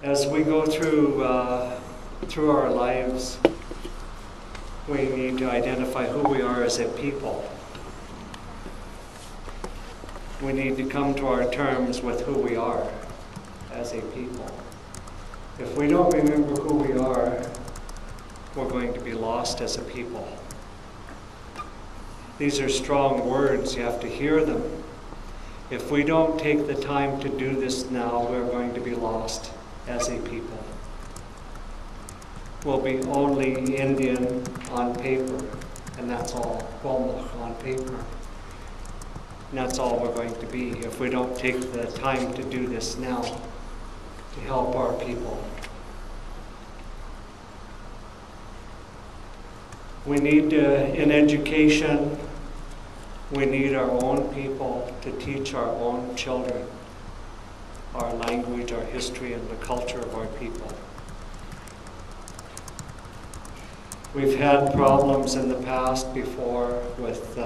As we go through our lives, we need to identify who we are as a people. We need to come to our terms with who we are as a people. If we don't remember who we are, we're going to be lost as a people. These are strong words, you have to hear them. If we don't take the time to do this now, we're going to be lost as a people. We'll be only Indian on paper, and that's all, on paper. And that's all we're going to be if we don't take the time to do this now to help our people. We need, in education, we need our own people to teach our own children our language, our history, and the culture of our people. We've had problems in the past before with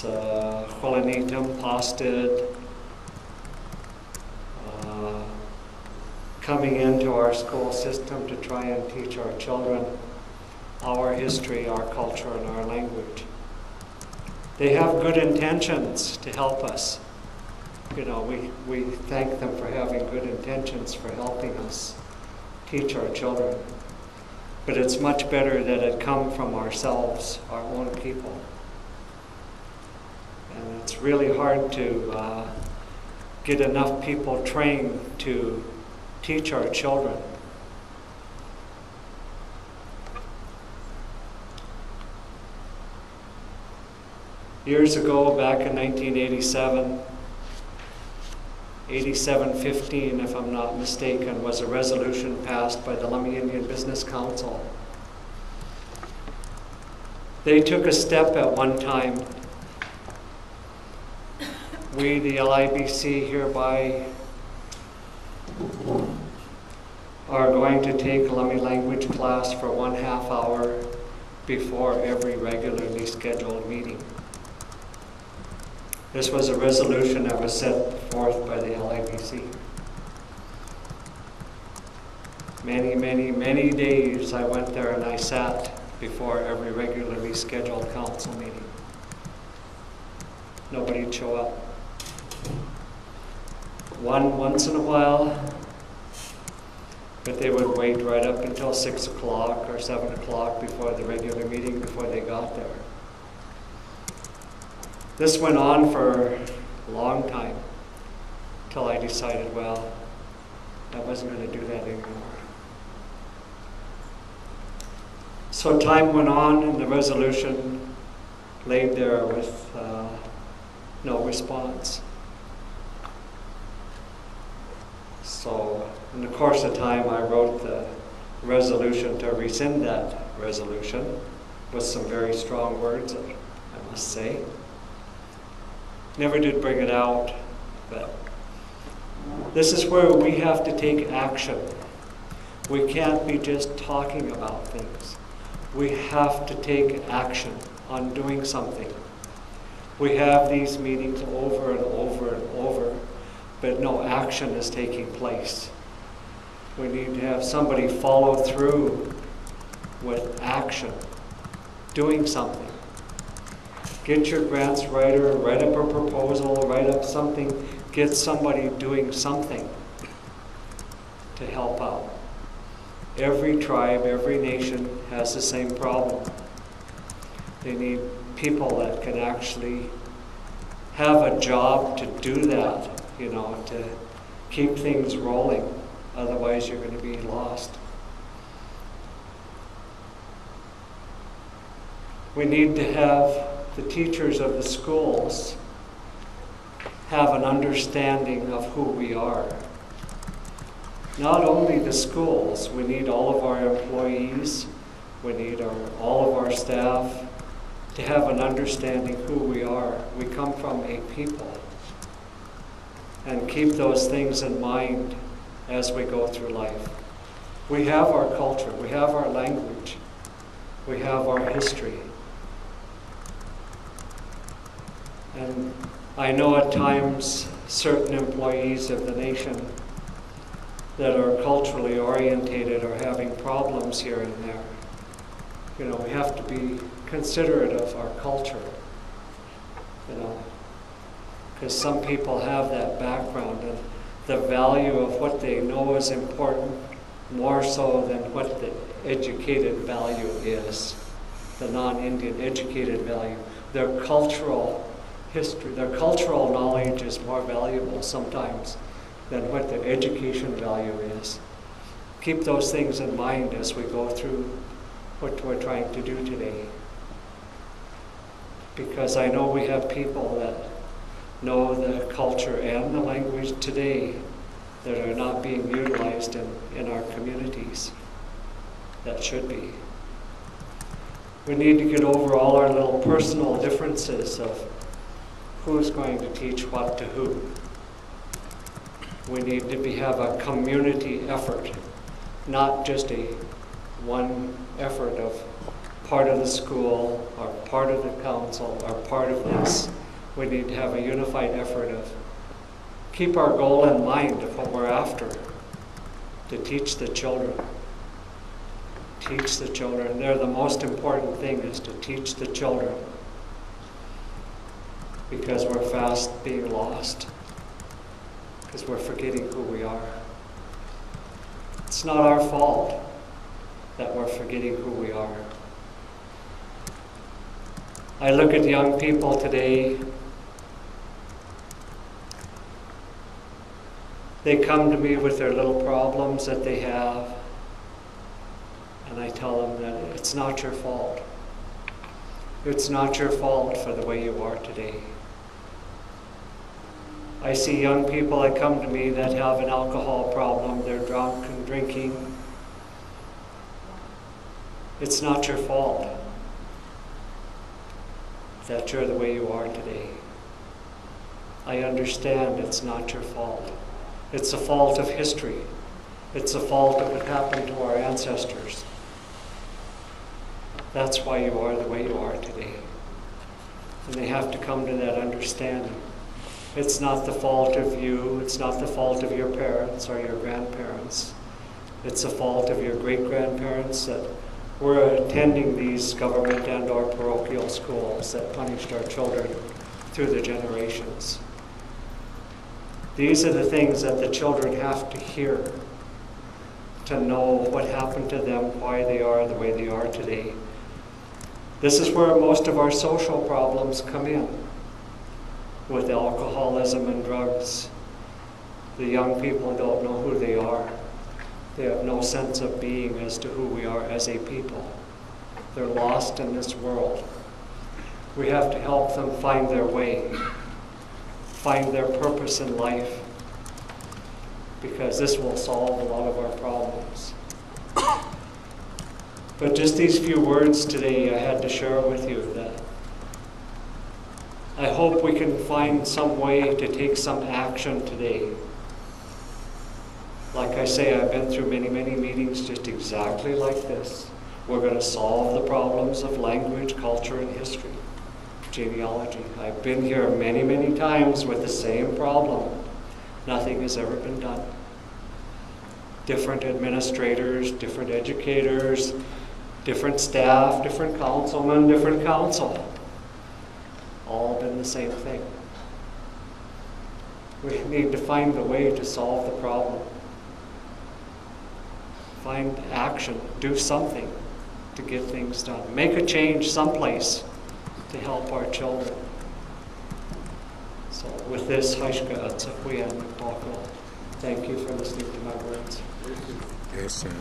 Cholanitum, Postid, coming into our school system to try and teach our children our history, our culture, and our language. They have good intentions to help us. You know, we thank them for having good intentions for helping us teach our children. But it's much better that it come from ourselves, our own people. And it's really hard to get enough people trained to teach our children. Years ago, back in 1987, 8715, if I'm not mistaken, was a resolution passed by the Lummi Indian Business Council. They took a step at one time. We, the LIBC, hereby are going to take Lummi Language Class for 1/2 hour before every regularly scheduled meeting. This was a resolution that was set forth by the LIBC. Many, many, many days I went there and I sat before every regularly scheduled council meeting. Nobody'd show up. Once in a while, but they would wait right up until 6 o'clock or 7 o'clock before the regular meeting before they got there. This went on for a long time, until I decided, well, I wasn't going to do that anymore. So time went on, and the resolution laid there with no response. So in the course of time, I wrote the resolution to rescind that resolution with some very strong words, I must say. Never did bring it out, but this is where we have to take action. We can't be just talking about things. We have to take action on doing something. We have these meetings over and over and over, but no action is taking place. We need to have somebody follow through with action, doing something. Get your grants writer, write up a proposal, write up something, get somebody doing something to help out. Every tribe, every nation has the same problem. They need people that can actually have a job to do that, you know, to keep things rolling. Otherwise, you're going to be lost. We need to have the teachers of the schools have an understanding of who we are. Not only the schools, we need all of our employees, we need all of our staff to have an understanding who we are. We come from a people. And keep those things in mind as we go through life. We have our culture, we have our language, we have our history. And I know at times certain employees of the nation that are culturally orientated are having problems here and there. You know, we have to be considerate of our culture, you know, because some people have that background and the value of what they know is important more so than what the educated value is, the non-Indian educated value. Their cultural history, their cultural knowledge is more valuable sometimes than what their education value is. Keep those things in mind as we go through what we're trying to do today. Because I know we have people that know the culture and the language today that are not being utilized in our communities that should be. We need to get over all our little personal differences of who's going to teach what to who. We need to have a community effort, not just a one effort of part of the school or part of the council or part of this. We need to have a unified effort of keep our goal in mind of what we're after, to teach the children. Teach the children. They're the most important thing, is to teach the children, because we're fast being lost, because we're forgetting who we are. It's not our fault that we're forgetting who we are. I look at young people today. They come to me with their little problems that they have, and I tell them that it's not your fault. It's not your fault for the way you are today. I see young people that come to me that have an alcohol problem, they're drunk and drinking. It's not your fault that you're the way you are today. I understand it's not your fault. It's a fault of history. It's a fault of what happened to our ancestors. That's why you are the way you are today. And they have to come to that understanding. It's not the fault of you. It's not the fault of your parents or your grandparents. It's the fault of your great-grandparents that were attending these government and or parochial schools that punished our children through the generations. These are the things that the children have to hear to know what happened to them, why they are the way they are today. This is where most of our social problems come in, with alcoholism and drugs. The young people don't know who they are. They have no sense of being as to who we are as a people. They're lost in this world. We have to help them find their way, find their purpose in life, because this will solve a lot of our problems. But just these few words today I had to share with you that I hope we can find some way to take some action today. Like I say, I've been through many, many meetings just exactly like this. We're going to solve the problems of language, culture, and history, genealogy. I've been here many, many times with the same problem. Nothing has ever been done. Different administrators, different educators, different staff, different councilmen, different council. All been the same thing. We need to find a way to solve the problem. Find action, do something to get things done. Make a change someplace to help our children. So with this, thank you for listening to my words. Yes, sir.